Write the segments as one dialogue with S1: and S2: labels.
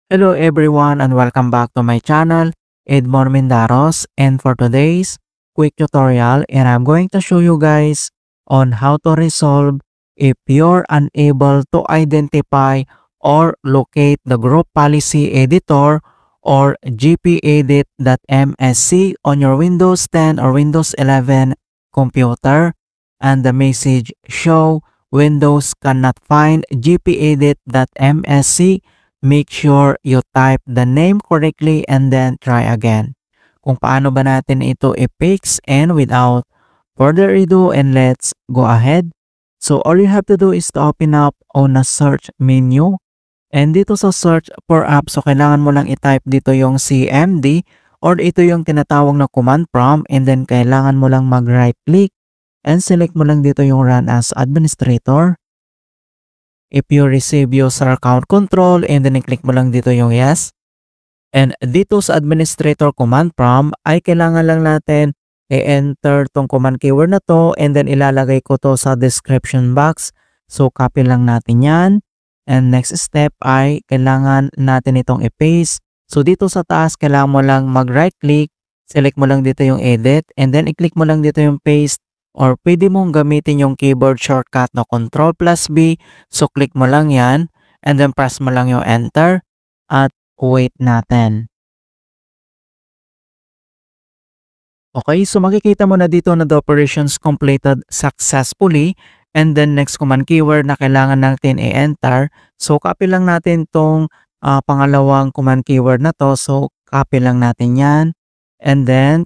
S1: Hello everyone and welcome back to my channel, Edmond Mindaros, and for today's quick tutorial and I'm going to show you guys on how to resolve if you're unable to identify or locate the group policy editor or gpedit.msc on your Windows 10 or Windows 11 computer and the message show Windows cannot find gpedit.msc. Make sure you type the name correctly and then try again. Kung paano ba natin ito i-fix, and without further ado, and let's go ahead. So all you have to do is to open up on a search menu. And dito sa search for app, so kailangan mo lang i-type dito yung CMD or ito yung tinatawag na command prompt, and then kailangan mo lang mag-right click and select mo lang dito yung run as administrator. If you receive user account control, and then i-click mo lang dito yung yes. And dito sa administrator command prompt ay kailangan lang natin i-enter tong command keyword na to, and then ilalagay ko to sa description box. So copy lang natin yan. And next step ay kailangan natin itong i-paste. So dito sa taas kailangan mo lang mag-right click, select mo lang dito yung edit, and then i-click mo lang dito yung paste. Or pwede mong gamitin yung keyboard shortcut na Ctrl+B. So click mo lang yan and then press mo lang yung enter at wait natin. Okay, so makikita mo na dito na the operations completed successfully, and then next command keyword na kailangan natin i-enter. So copy lang natin tong pangalawang command keyword na to. So copy lang natin yan, and then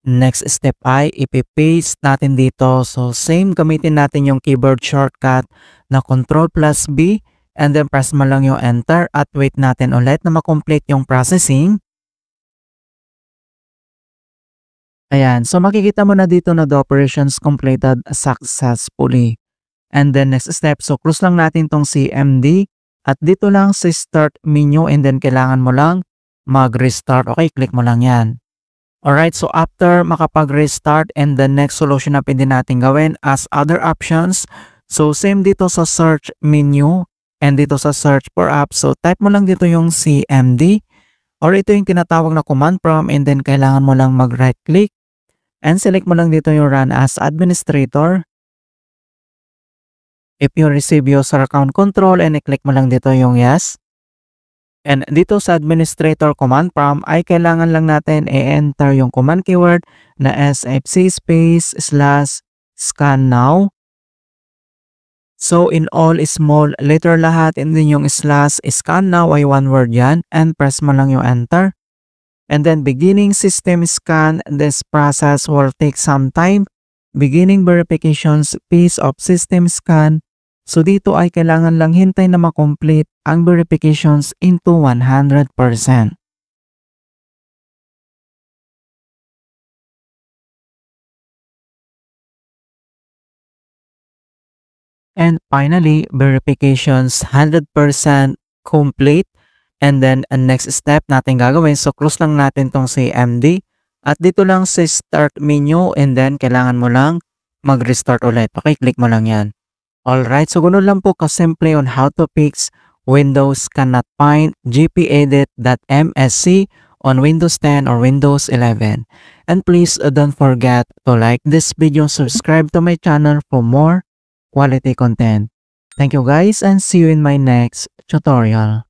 S1: next step ay ipipaste natin dito. So same, gamitin natin yung keyboard shortcut na Ctrl+B, and then press mo lang yung enter at wait natin ulit na makomplete yung processing. Ayan, so makikita mo na dito na the operations completed successfully. And then next step, so close lang natin tong CMD at dito lang sa start menu, and then kailangan mo lang mag-restart. Okay, click mo lang yan. Alright, so after makapag-restart, and the next solution na pwede natin gawin as other options. So same dito sa search menu and dito sa search for app. So type mo lang dito yung CMD or ito yung tinatawag na command prompt, and then kailangan mo lang mag-right click and select mo lang dito yung run as administrator. If you receive user account control, and i-click mo lang dito yung yes. And dito sa administrator command prompt ay kailangan lang natin i-enter yung command keyword na sfc /scan now. So in all small letter lahat, and then yung /scan now ay one word yan, and press mo lang yung enter. And then beginning system scan, this process will take some time. Beginning verifications phase of system scan. So dito ay kailangan lang hintay na makomplete ang verifications into 100%. And finally, verifications 100% complete. And then next step natin gagawin, so close lang natin tong CMD at dito lang sa start menu, and then kailangan mo lang mag-restart ulit. Okay, click mo lang yan. Alright, so ganoon lang po kasimple on how to fix Windows cannot find gpedit.msc on Windows 10 or Windows 11. And please don't forget to like this video, subscribe to my channel for more quality content. Thank you guys, and see you in my next tutorial.